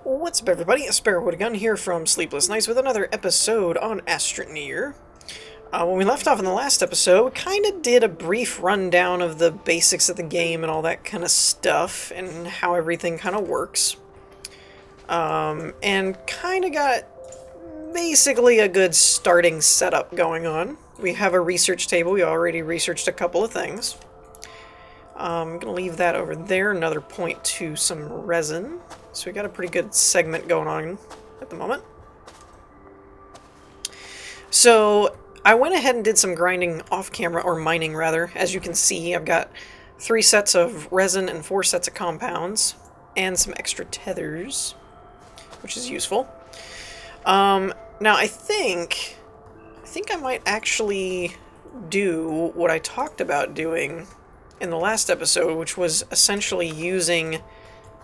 What's up, everybody? Gun here from Sleepless Nights with another episode on Astroneer. When we left off in the last episode, we kind of did a brief rundown of the basics of the game and all that kind of stuff, and how everything kind of works. And kind of got basically a good starting setup going on. We have a research table. We already researched a couple of things. I'm going to leave that over there, another point to some resin. So we got a pretty good segment going on at the moment. So I went ahead and did some grinding off camera, or mining rather. As you can see, I've got 3 sets of resin and 4 sets of compounds, and some extra tethers, which is useful. Now I think I might actually do what I talked about doing in the last episode, which was essentially using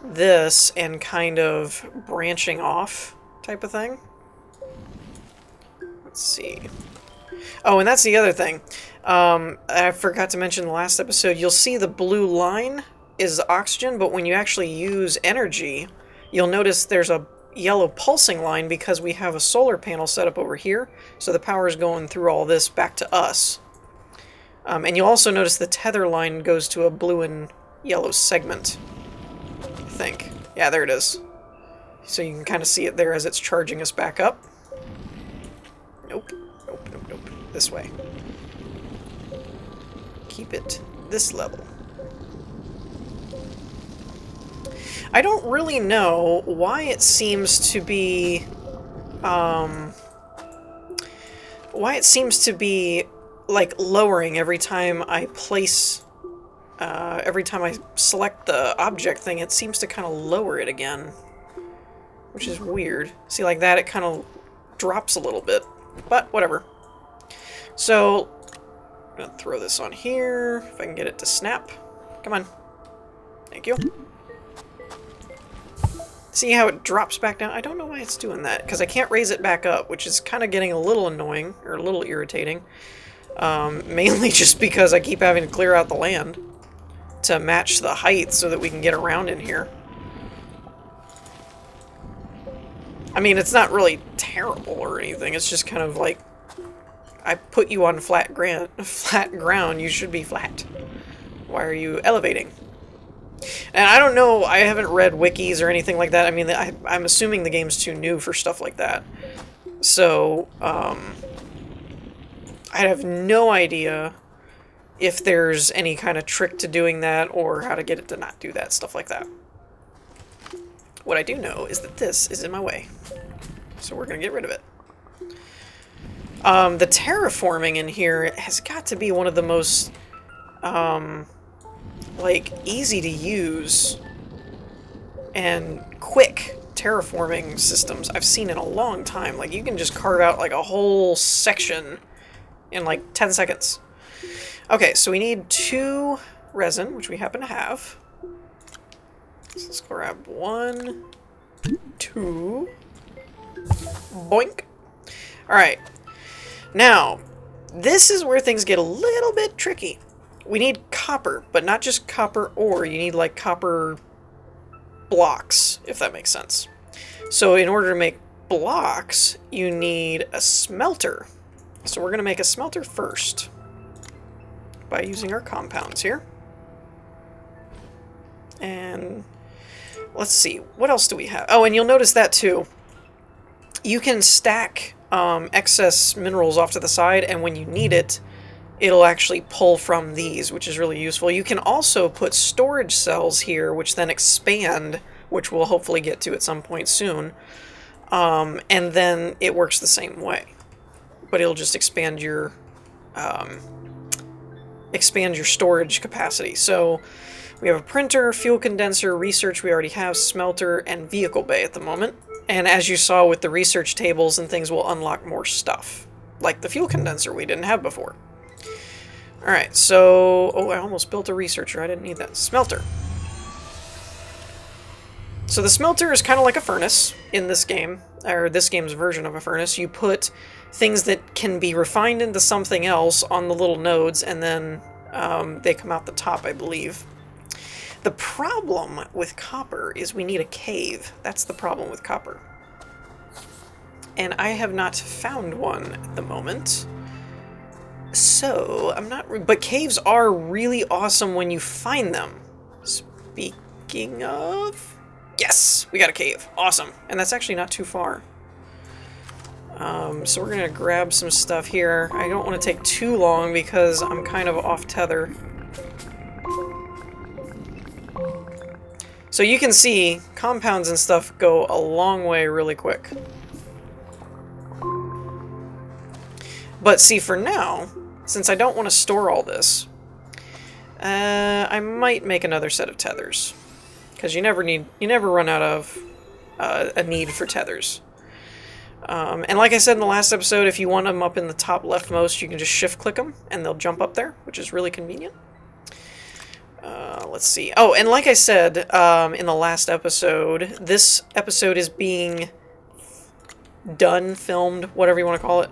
this and kind of branching off type of thing. Let's see. Oh, and that's the other thing. I forgot to mention in the last episode, you'll see the blue line is oxygen, but when you actually use energy, you'll notice there's a yellow pulsing line because we have a solar panel set up over here, so the power is going through all this back to us. And you'll also notice the tether line goes to a blue and yellow segment, I think. Yeah, there it is. So you can kind of see it there as it's charging us back up. Nope. Nope, nope, nope. This way. Keep it this level. I don't really know why it seems to be... like lowering every time I place, every time I select the object thing, it seems to kind of lower it again, which is weird. See, like that, it kind of drops a little bit, but whatever. So, I'm gonna throw this on here, if I can get it to snap. Come on. Thank you. See how it drops back down? I don't know why it's doing that, because I can't raise it back up, which is kind of getting a little annoying, or a little irritating. Mainly just because I keep having to clear out the land to match the height so that we can get around in here. I mean, it's not really terrible or anything, it's just kind of like, I put you on flat ground, you should be flat. Why are you elevating? And I don't know, I haven't read wikis or anything like that. I mean, I'm assuming the game's too new for stuff like that. So, I have no idea if there's any kind of trick to doing that or how to get it to not do that, stuff like that. What I do know is that this is in my way, so we're going to get rid of it. The terraforming in here has got to be one of the most, like, easy to use and quick terraforming systems I've seen in a long time. Like, you can just carve out, like, a whole section in like 10 seconds. Okay, so we need 2 resin, which we happen to have. So let's grab 1, 2. Boink. Alright. Now, this is where things get a little bit tricky. We need copper, but not just copper ore. You need like copper blocks, if that makes sense. So in order to make blocks, you need a smelter. So we're going to make a smelter first by using our compounds here. And let's see, what else do we have? Oh, and you'll notice that too. You can stack excess minerals off to the side, and when you need it, it'll actually pull from these, which is really useful. You can also put storage cells here, which then expand, which we'll hopefully get to at some point soon. And then it works the same way. But it'll just expand your storage capacity. So we have a printer, fuel condenser, research we already have, smelter, and vehicle bay at the moment. And as you saw with the research tables and things, we'll unlock more stuff, like the fuel condenser we didn't have before. Alright, so... oh, I almost built a researcher. I didn't need that. Smelter. So the smelter is kind of like a furnace in this game, or this game's version of a furnace. You put things that can be refined into something else on the little nodes, and then they come out the top, I believe. The problem with copper is we need a cave. That's the problem with copper. And I have not found one at the moment. So, I'm not... But caves are really awesome when you find them. Speaking of... Yes! We got a cave. Awesome. And that's actually not too far. So we're gonna grab some stuff here. I don't want to take too long because I'm kind of off tether. So you can see compounds and stuff go a long way really quick. But see, for now, since I don't want to store all this, I might make another set of tethers. Because you never run out of a need for tethers. And like I said in the last episode, if you want them up in the top leftmost, you can just shift click them and they'll jump up there, which is really convenient. Let's see. Oh, and like I said in the last episode, this episode is being done, filmed, whatever you want to call it,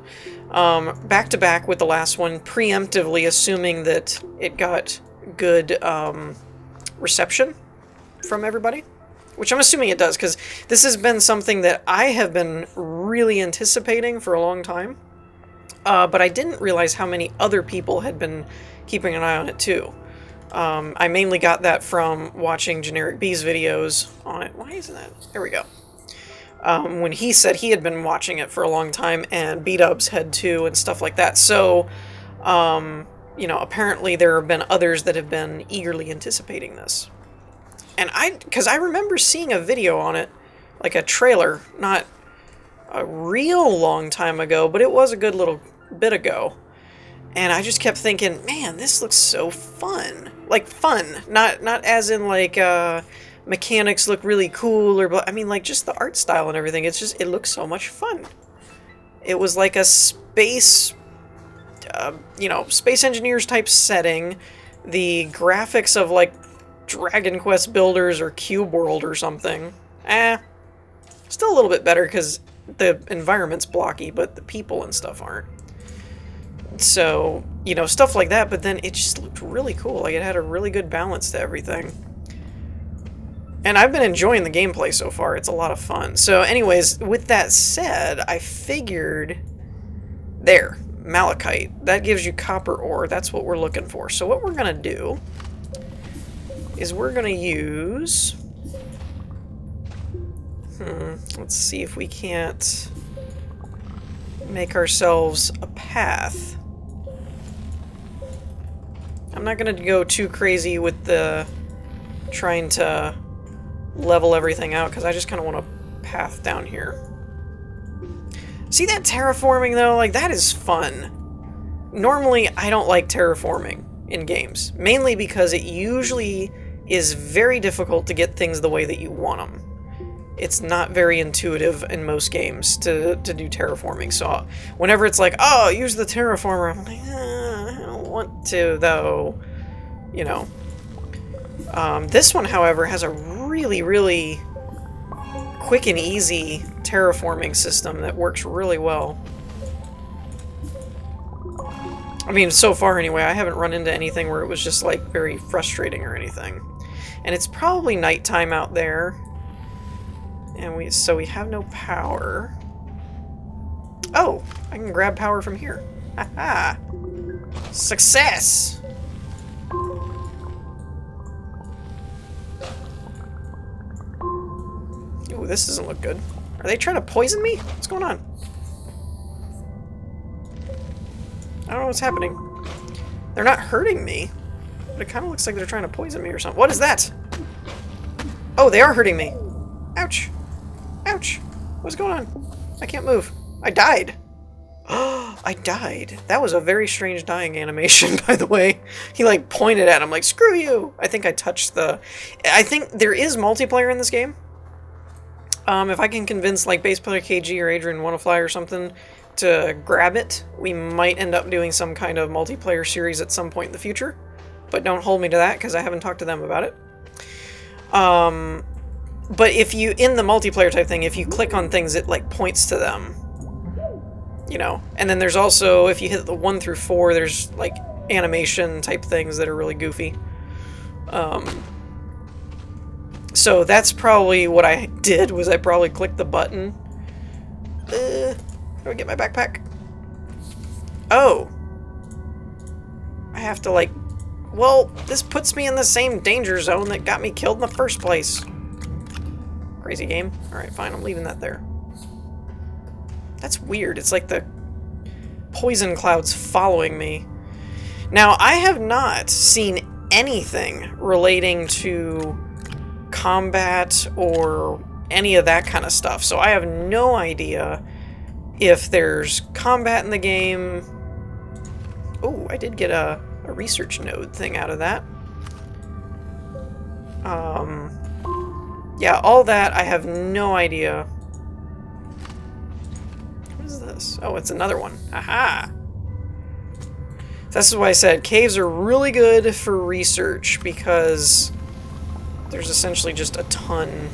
back to back with the last one, preemptively assuming that it got good reception from everybody. Which I'm assuming it does, because this has been something that I have been really anticipating for a long time. But I didn't realize how many other people had been keeping an eye on it too. I mainly got that from watching Generic B's videos on it. Why isn't that? There we go. When he said he had been watching it for a long time, and B-Dubs had too, and stuff like that. So, you know, apparently there have been others that have been eagerly anticipating this. And because I remember seeing a video on it, like a trailer, not a real long time ago, but it was a good little bit ago. And I just kept thinking, man, this looks so fun. Like, fun. Not as in, like, mechanics look really cool, or, I mean, like, just the art style and everything. It's just, it looks so much fun. It was like a space, you know, Space Engineers type setting. The graphics of, like, Dragon Quest Builders or Cube World or something. Still a little bit better because the environment's blocky, but the people and stuff aren't. So, you know, stuff like that, but then it just looked really cool. Like, it had a really good balance to everything. And I've been enjoying the gameplay so far. It's a lot of fun. So, anyways, with that said, I figured... There. Malachite. That gives you copper ore. That's what we're looking for. So what we're going to do is we're going to use... let's see if we can't make ourselves a path. I'm not going to go too crazy with the trying to level everything out, because I just kind of want a path down here. See that terraforming, though? Like, that is fun. Normally, I don't like terraforming in games, mainly because it usually is very difficult to get things the way that you want them. It's not very intuitive in most games to do terraforming, so whenever it's like, oh, use the terraformer, I'm like, I don't want to, though, you know. This one, however, has a really, really quick and easy terraforming system that works really well. I mean, so far anyway, I haven't run into anything where it was just, like, very frustrating or anything. And it's probably nighttime out there. And so we have no power. Oh, I can grab power from here. Haha! Success! Ooh, this doesn't look good. Are they trying to poison me? What's going on? I don't know what's happening. They're not hurting me, but it kind of looks like they're trying to poison me or something. What is that? Oh, they are hurting me. Ouch. Ouch. What's going on? I can't move. I died. Oh, I died. That was a very strange dying animation, by the way. He, like, pointed at him like, screw you. I think I touched the... I think there is multiplayer in this game. If I can convince, like, Base Player KG or Adrian Wannafly or something to grab it, we might end up doing some kind of multiplayer series at some point in the future. But don't hold me to that, because I haven't talked to them about it. But if you, in the multiplayer type thing, if you click on things, it, like, points to them. You know? And then there's also, if you hit the 1 through 4, there's, like, animation type things that are really goofy. So that's probably what I did, was I probably clicked the button. How do I get my backpack? Oh. I have to, like... Well, this puts me in the same danger zone that got me killed in the first place. Crazy game. Alright, fine, I'm leaving that there. That's weird. It's like the poison cloud's following me. Now, I have not seen anything relating to combat or any of that kind of stuff, so I have no idea if there's combat in the game. Oh, I did get a research node thing out of that. Yeah, all that, I have no idea. What is this? Oh, it's another one. Aha! This is why I said caves are really good for research, because there's essentially just a ton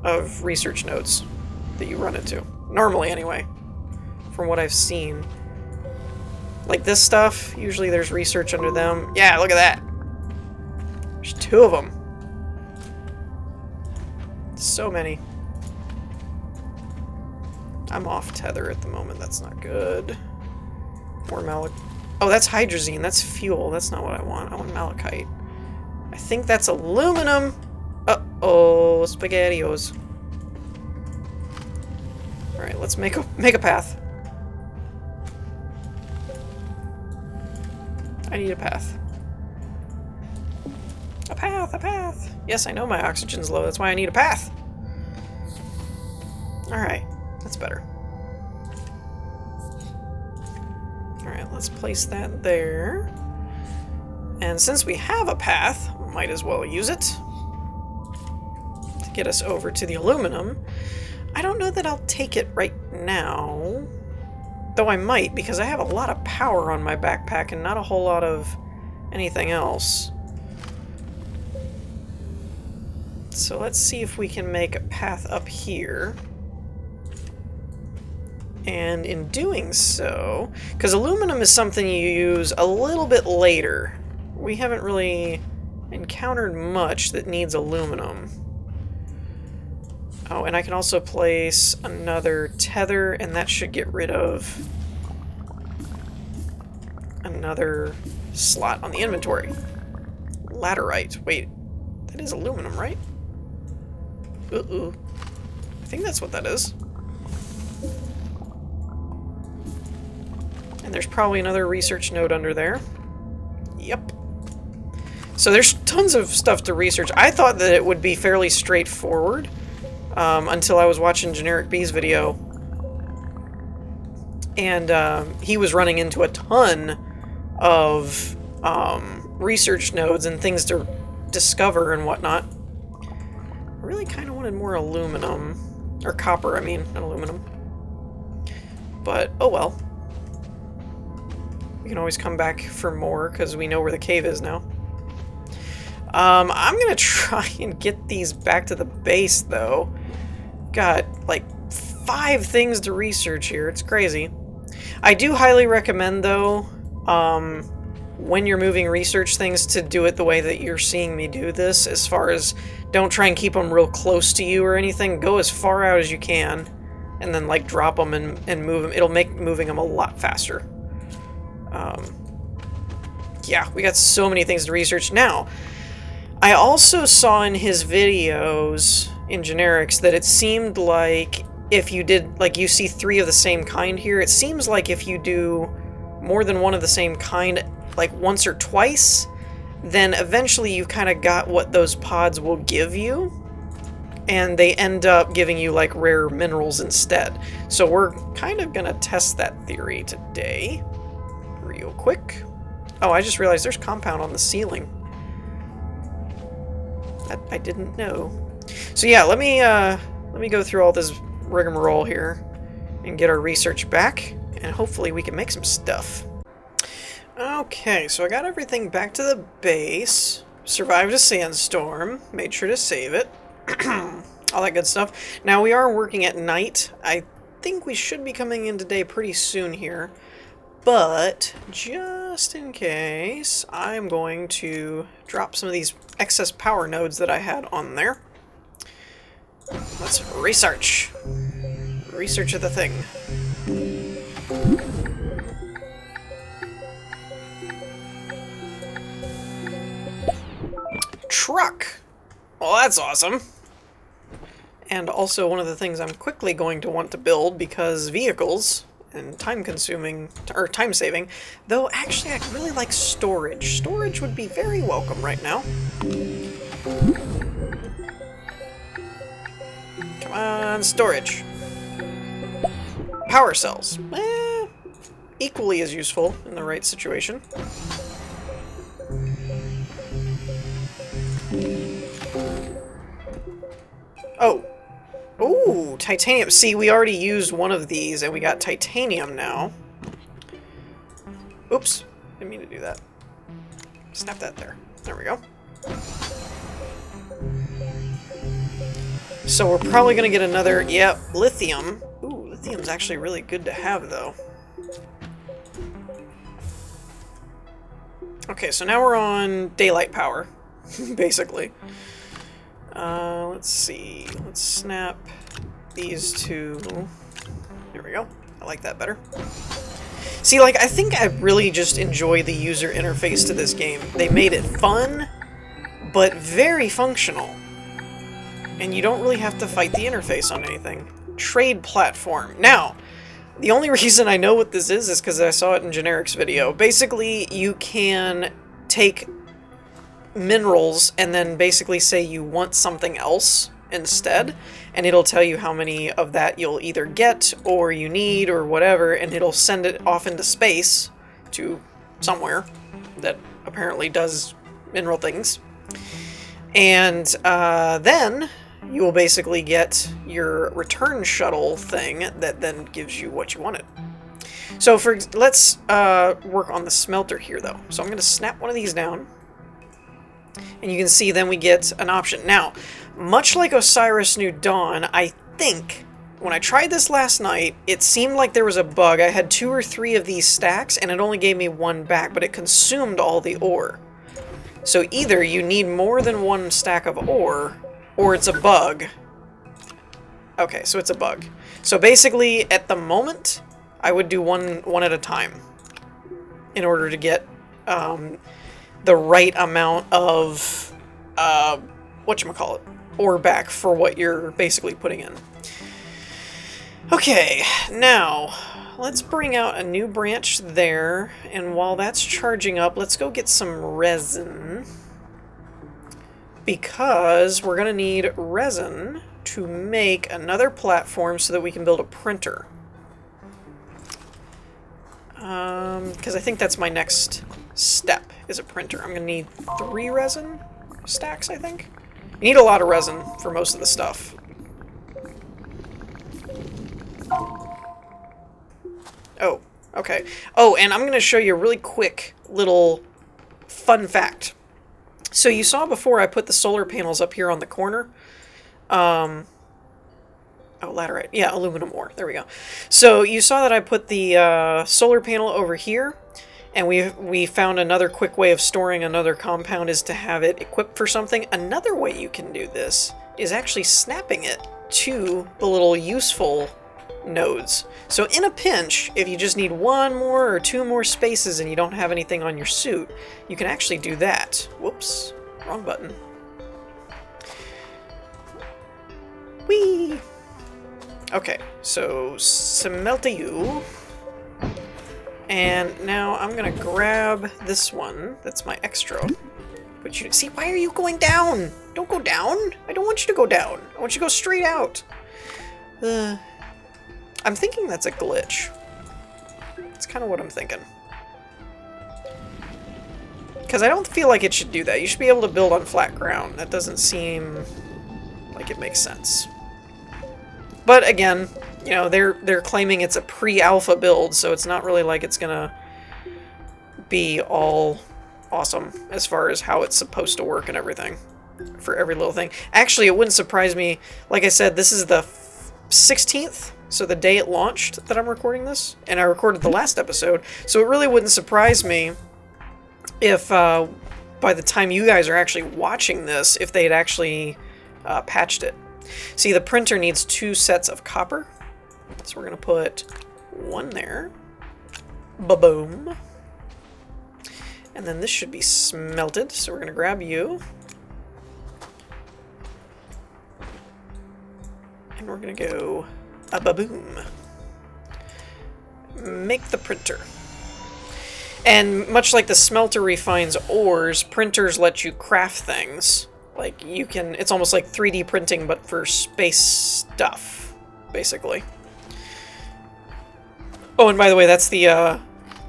of research nodes that you run into. Normally, anyway. From what I've seen. Like this stuff, usually there's research under them. Yeah, look at that! There's 2 of them. So many. I'm off tether at the moment, that's not good. More malachite. Oh, that's hydrazine, that's fuel. That's not what I want. I want malachite. I think that's aluminum. Uh-oh, SpaghettiOs. Alright, let's make a path. I need a path. A path, a path. Yes, I know my oxygen's low, that's why I need a path. Alright, that's better. Alright, let's place that there. And since we have a path, might as well use it to get us over to the aluminum. I don't know that I'll take it right now. Though I might, because I have a lot of power on my backpack and not a whole lot of anything else. So let's see if we can make a path up here. And in doing so, because aluminum is something you use a little bit later. We haven't really encountered much that needs aluminum. Oh, and I can also place another tether, and that should get rid of another slot on the inventory. Laterite. Wait, that is aluminum, right? Uh-oh. I think that's what that is. And there's probably another research node under there. Yep. So there's tons of stuff to research. I thought that it would be fairly straightforward until I was watching Generic B's video. And he was running into a ton of research nodes and things to discover and whatnot. I really kind of wanted more aluminum. Or copper, I mean, not aluminum. But, oh well. We can always come back for more, because we know where the cave is now. I'm gonna try and get these back to the base, though. Got, like, 5 things to research here. It's crazy. I do highly recommend, though, when you're moving research things, to do it the way that you're seeing me do this, as far as don't try and keep them real close to you or anything. Go as far out as you can, and then, like, drop them and move them. It'll make moving them a lot faster. Yeah, we got so many things to research. Now, I also saw in his videos, in generics, that it seemed like if you did, like, you see 3 of the same kind here, it seems like if you do more than one of the same kind, like, once or twice, then eventually you kind of got what those pods will give you, and they end up giving you, like, rare minerals instead. So we're kind of gonna test that theory today, real quick. Oh, I just realized there's compound on the ceiling. That I didn't know. So yeah, let me go through all this rigmarole here and get our research back, and hopefully we can make some stuff. Okay, so I got everything back to the base, survived a sandstorm, made sure to save it, all that good stuff. Now we are working at night. I think we should be coming in today pretty soon here. But just in case, I'm going to drop some of these excess power nodes that I had on there. Let's research. Research of the thing. Truck! Well, that's awesome. And also one of the things I'm quickly going to want to build, because vehicles and time-consuming, or time-saving, though actually I really like storage. Storage would be very welcome right now. Come on, storage. Power cells. Equally as useful in the right situation. Oh. Ooh, titanium. See, we already used one of these, and we got titanium now. Oops. Didn't mean to do that. Snap that there. There we go. So we're probably going to get another... Yep, lithium. Ooh, lithium's actually really good to have, though. Okay, so now we're on daylight power, basically. Let's see. Let's snap these two. There we go. I like that better. See, like, I think I really just enjoy the user interface to this game. They made it fun, but very functional. And you don't really have to fight the interface on anything. Trade platform. Now, the only reason I know what this is because I saw it in Generic's video. Basically, you can take minerals and then basically say you want something else instead, and it'll tell you how many of that you'll either get or you need or whatever, and it'll send it off into space to somewhere that apparently does mineral things. And then you will basically get your return shuttle thing that then gives you what you wanted. So let's work on the smelter here though. So I'm going to snap one of these down. And you can see then we get an option. Now, much like Osiris New Dawn, I think, when I tried this last night, it seemed like there was a bug. I had 2 or 3 of these stacks, and it only gave me 1 back, but it consumed all the ore. So either you need more than 1 stack of ore, or it's a bug. Okay, so it's a bug. So basically, at the moment, I would do one at a time in order to get the right amount of whatchamacallit, ore back for what you're basically putting in. Okay, now let's bring out a new branch there, and while that's charging up, let's go get some resin, because we're gonna need resin to make another platform so that we can build a printer. Because I think that's my next step, is a printer. I'm gonna need 3 resin stacks, I think. You need a lot of resin for most of the stuff. Oh, okay. Oh, and I'm gonna show you a really quick little fun fact. So you saw before I put the solar panels up here on the corner. Oh, laterite. Yeah, aluminum ore. There we go. So you saw that I put the solar panel over here, and we found another quick way of storing another compound is to have it equipped for something. Another way you can do this is actually snapping it to the little useful nodes. So in a pinch, if you just need 1 more or 2 more spaces and you don't have anything on your suit, you can actually do that. Whoops, wrong button. Whee! Okay, so smelt you. And now I'm gonna grab this one. That's my extra. But you see, why are you going down? Don't go down. I don't want you to go down. I want you to go straight out. I'm thinking that's a glitch. That's kind of what I'm thinking. Because I don't feel like it should do that. You should be able to build on flat ground. That doesn't seem like it makes sense. But again, you know, they're claiming it's a pre-alpha build, so it's not really like it's gonna be all awesome as far as how it's supposed to work and everything for every little thing. Actually, it wouldn't surprise me. Like I said, this is the 16th So the day it launched that I'm recording this, and I recorded the last episode, so it really wouldn't surprise me if by the time you guys are actually watching this, if they had actually patched it. See, the printer needs 2 sets of copper, so we're going to put 1 there. Ba-boom. And then this should be smelted, so we're going to grab you. And we're going to go a-ba-boom. Make the printer. And much like the smelter refines ores, printers let you craft things. Like, you can... It's almost like 3D printing, but for space stuff, basically. Oh, and by the way, that's the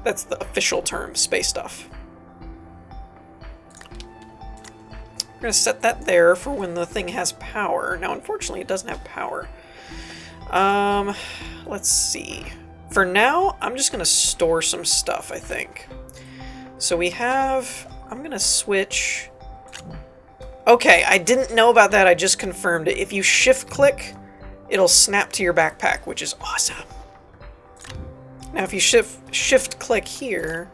official term, space stuff. We're going to set that there for when the thing has power. Now, unfortunately, it doesn't have power. Let's see. For now, I'm just going to store some stuff, I think. So we have... I'm going to switch... Okay, I didn't know about that. I just confirmed it. If you shift-click, it'll snap to your backpack, which is awesome. Now, if you shift-click here,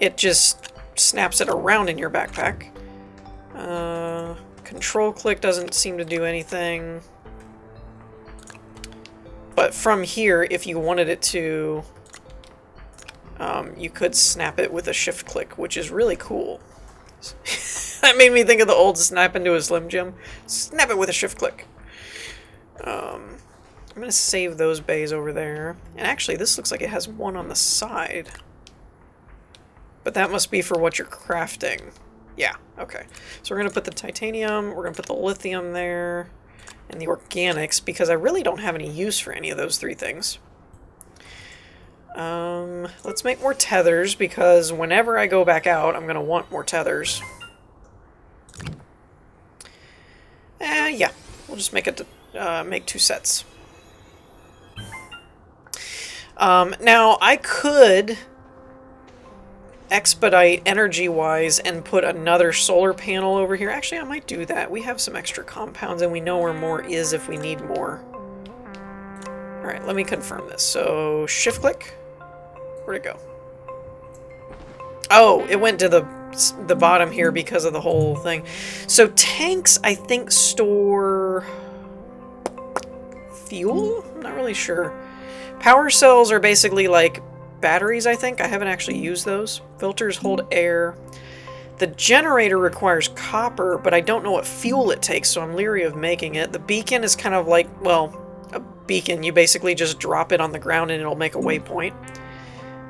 it just snaps it around in your backpack. Control-click doesn't seem to do anything. But from here, if you wanted it to, you could snap it with a shift click, which is really cool. That made me think of the old snap into a Slim Jim. Snap it with a shift click. I'm going to save those bays over there. And actually, this looks like it has one on the side. But that must be for what you're crafting. Yeah, okay. So we're going to put the titanium, we're going to put the lithium there. And the organics, because I really don't have any use for any of those 3 things. Let's make more tethers, because whenever I go back out, I'm going to want more tethers. Yeah, we'll just make it make 2 sets. Now, I could expedite energy-wise and put another solar panel over here. Actually, I might do that. We have some extra compounds, and we know where more is if we need more. Alright, let me confirm this. So, shift-click. Where'd it go? Oh, it went to the bottom here because of the whole thing. So, tanks, I think, store fuel? I'm not really sure. Power cells are basically like batteries, I think. I haven't actually used those. Filters hold air. The generator requires copper, but I don't know what fuel it takes, so I'm leery of making it. The beacon is kind of like, well, a beacon. You basically just drop it on the ground and it'll make a waypoint.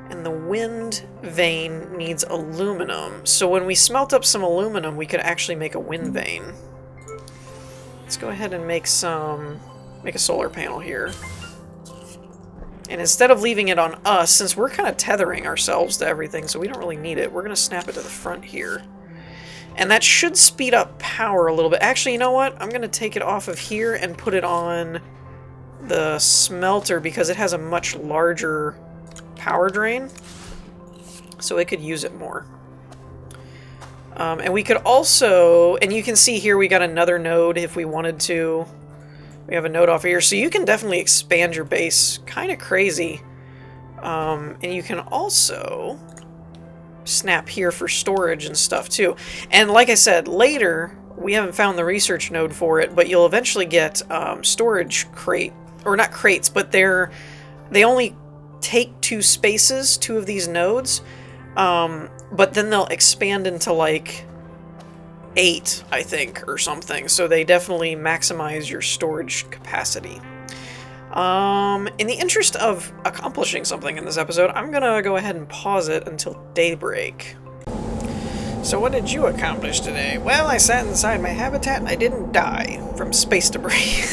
And the wind vane needs aluminum. So when we smelt up some aluminum, we could actually make a wind vane. Let's go ahead and make a solar panel here. And instead of leaving it on us, since we're kind of tethering ourselves to everything, so we don't really need it, we're going to snap it to the front here. And that should speed up power a little bit. Actually, you know what? I'm going to take it off of here and put it on the smelter because it has a much larger power drain. So it could use it more. And we could also, and you can see here we got another node if we wanted to. We have a node off here, so you can definitely expand your base kind of crazy. And you can also snap here for storage and stuff too. And like I said, later, we haven't found the research node for it, but you'll eventually get storage crate, or not crates, but they only take 2 spaces, 2 of these nodes, but then they'll expand into like 8, I think, or something. So they definitely maximize your storage capacity. In the interest of accomplishing something in this episode, I'm gonna go ahead and pause it until daybreak. So what did you accomplish today? Well, I sat inside my habitat and I didn't die from space debris.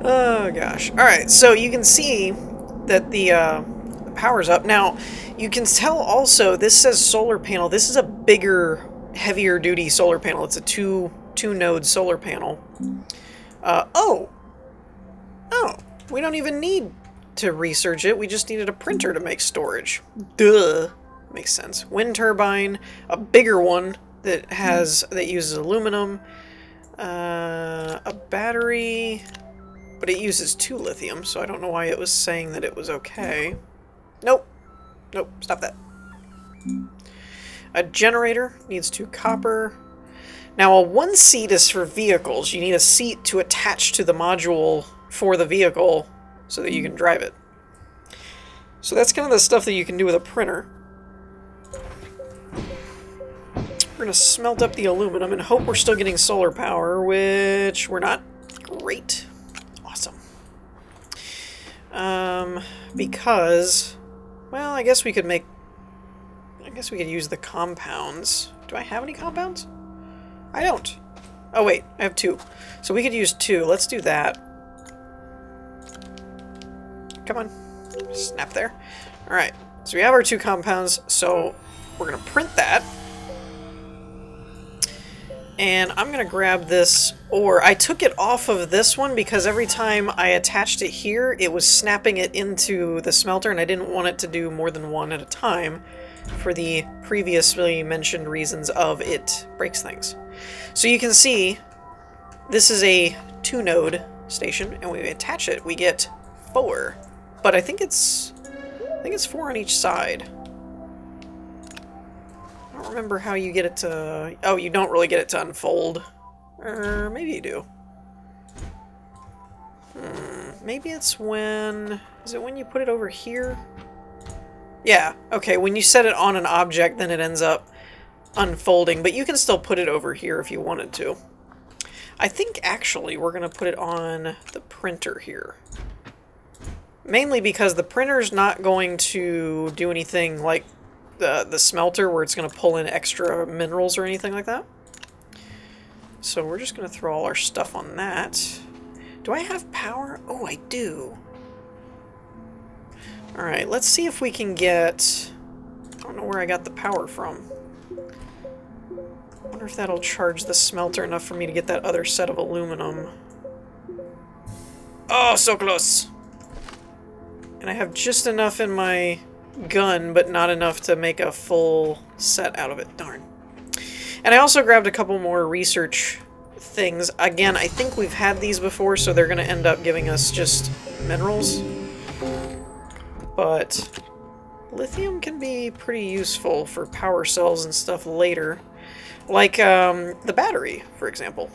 Oh gosh. Alright, so you can see that the power's up. Now, you can tell also, this says solar panel. This is a bigger, heavier duty solar panel. It's a two node solar panel. Oh, we don't even need to research it. We just needed a printer to make storage. Duh. Makes sense. Wind turbine, a bigger one that uses aluminum. A battery, but it uses 2 lithium, so I don't know why it was saying that it was okay. Nope. Nope, stop that. A generator needs 2 copper. Now, a 1 seat is for vehicles. You need a seat to attach to the module for the vehicle so that you can drive it. So that's kind of the stuff that you can do with a printer. We're going to smelt up the aluminum and hope we're still getting solar power, which we're not. Great. Awesome. Because, well, I guess we could use the compounds. Do I have any compounds? I don't. Oh, wait, I have 2. So we could use 2. Let's do that. Come on. Snap there. Alright, so we have our 2 compounds, so we're going to print that. And I'm going to grab this ore. I took it off of this one because every time I attached it here, it was snapping it into the smelter, and I didn't want it to do more than 1 at a time for the previously mentioned reasons of it breaks things. So you can see this is a 2-node station, and when we attach it, we get 4. But I think it's 4 on each side. I don't remember how you get it to... Oh, you don't really get it to unfold. Or maybe you do. Maybe it's when... Is it when you put it over here? Yeah, okay, when you set it on an object, then it ends up unfolding, but you can still put it over here if you wanted to. I think, actually, we're going to put it on the printer here. Mainly because the printer's not going to do anything like the smelter where it's going to pull in extra minerals or anything like that. So we're just going to throw all our stuff on that. Do I have power? Oh, I do. Alright, let's see if we can get... I don't know where I got the power from. I wonder if that'll charge the smelter enough for me to get that other set of aluminum. Oh, so close! And I have just enough in my gun, but not enough to make a full set out of it. Darn. And I also grabbed a couple more research things. Again, I think we've had these before, so they're going to end up giving us just minerals. But lithium can be pretty useful for power cells and stuff later. Like the battery, for example.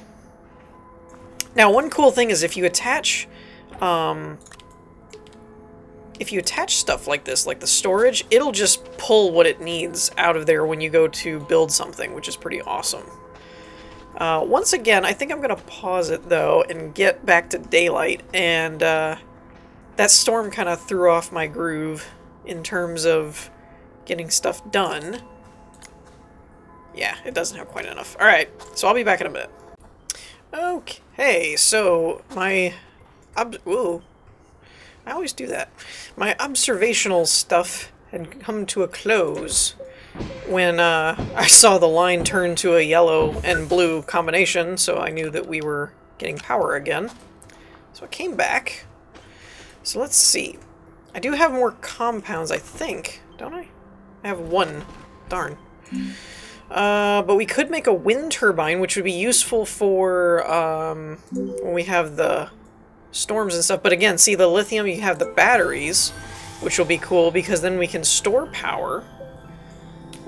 Now, one cool thing is if you attach stuff like this, like the storage, it'll just pull what it needs out of there when you go to build something, which is pretty awesome. Once again, I think I'm going to pause it, though, and get back to daylight. And that storm kind of threw off my groove in terms of getting stuff done. Yeah, it doesn't have quite enough. Alright, so I'll be back in a minute. Okay, so my... Ooh. I always do that. My observational stuff had come to a close when I saw the line turn to a yellow and blue combination, so I knew that we were getting power again. So I came back. So let's see. I do have more compounds, I think. Don't I? I have 1. Darn. But we could make a wind turbine, which would be useful for when we have the storms and stuff. But again, see the lithium, you have the batteries, which will be cool because then we can store power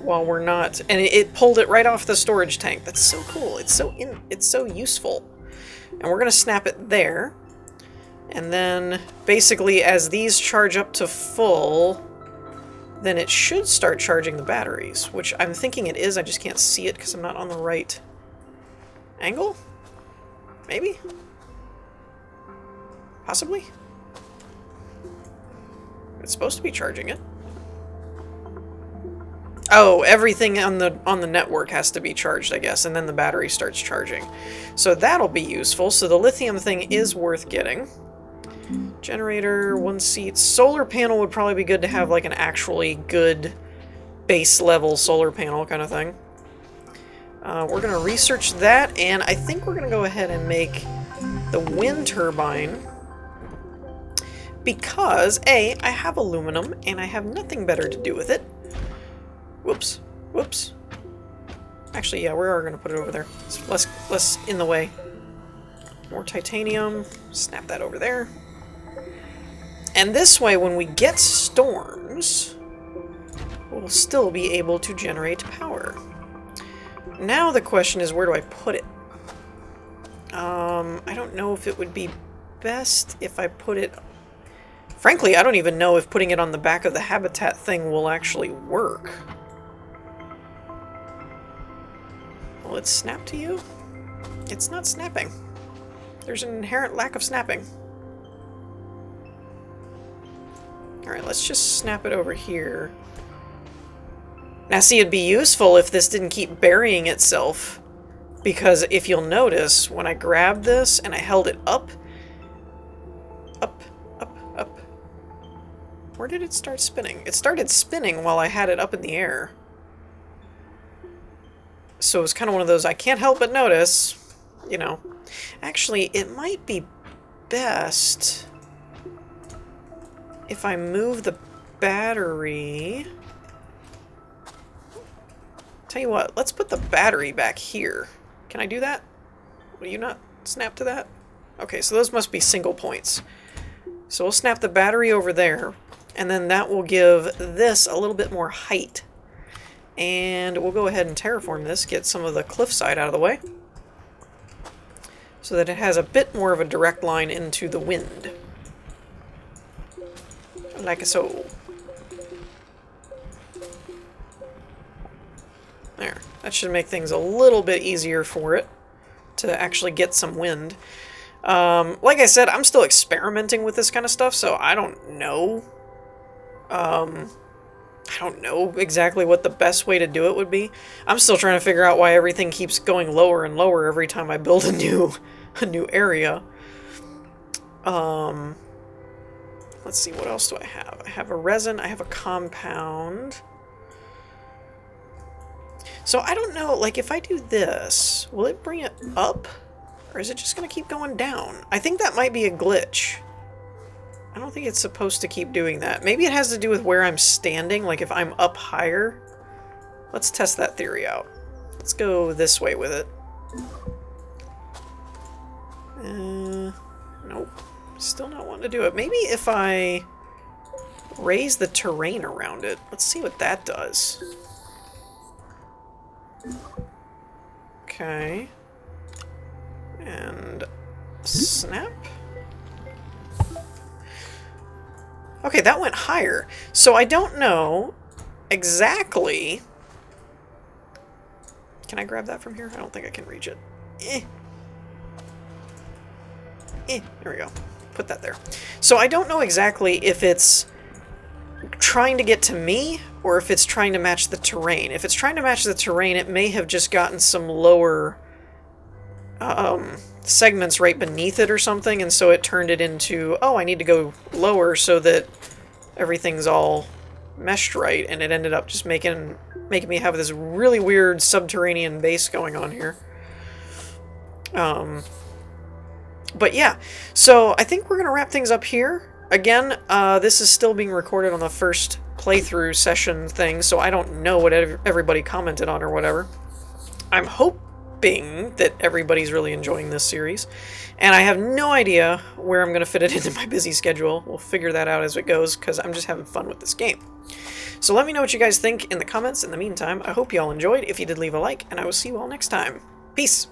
while we're not... And it pulled it right off the storage tank. That's so cool. It's so useful. And we're going to snap it there. And then basically as these charge up to full, then it should start charging the batteries, which I'm thinking it is. I just can't see it because I'm not on the right angle? Maybe? Possibly? It's supposed to be charging it. Oh, everything on the network has to be charged, I guess, and then the battery starts charging. So that'll be useful. So the lithium thing is worth getting. Generator, 1 seat. Solar panel would probably be good to have like an actually good base level solar panel kind of thing. We're going to research that, and I think we're going to go ahead and make the wind turbine because, A, I have aluminum, and I have nothing better to do with it. Whoops. Whoops. Actually, yeah, we are going to put it over there. It's less in the way. More titanium. Snap that over there. And this way, when we get storms, we'll still be able to generate power. Now the question is, where do I put it? I don't know if it would be best if I put it... Frankly, I don't even know if putting it on the back of the habitat thing will actually work. Will it snap to you? It's not snapping. There's an inherent lack of snapping. Alright, let's just snap it over here. Now see, it'd be useful if this didn't keep burying itself. Because if you'll notice, when I grabbed this and I held it up, up, where did it start spinning? It started spinning while I had it up in the air. So it was kind of one of those I can't help but notice, you know. Actually, it might be best if I move the battery. Tell you what, let's put the battery back here. Can I do that? Will you not snap to that? Okay, so those must be single points. So we'll snap the battery over there, and then that will give this a little bit more height. And we'll go ahead and terraform this, get some of the cliffside out of the way, so that it has a bit more of a direct line into the wind. Like so. There. That should make things a little bit easier for it to actually get some wind. Like I said, I'm still experimenting with this kind of stuff, so I don't know. I don't know exactly what the best way to do it would be. I'm still trying to figure out why everything keeps going lower and lower every time I build a new area. Let's see, what else do I have? I have a resin, I have a compound. So I don't know, like if I do this, will it bring it up? Or is it just going to keep going down? I think that might be a glitch. I don't think it's supposed to keep doing that. Maybe it has to do with where I'm standing, like if I'm up higher. Let's test that theory out. Let's go this way with it. Nope. Still not wanting to do it. Maybe if I raise the terrain around it. Let's see what that does. Okay. And snap. Okay, that went higher. So I don't know exactly... Can I grab that from here? I don't think I can reach it. There we go. Put that there. So I don't know exactly if it's trying to get to me or if it's trying to match the terrain. If it's trying to match the terrain, it may have just gotten some lower segments right beneath it or something, and so it turned it into, oh, I need to go lower so that everything's all meshed right, and it ended up just making me have this really weird subterranean base going on here. But yeah, so I think we're going to wrap things up here. Again, this is still being recorded on the first playthrough session thing, so I don't know what everybody commented on or whatever. I'm hoping that everybody's really enjoying this series, and I have no idea where I'm going to fit it into my busy schedule. We'll figure that out as it goes, because I'm just having fun with this game. So let me know what you guys think in the comments. In the meantime, I hope you all enjoyed. If you did, leave a like, and I will see you all next time. Peace!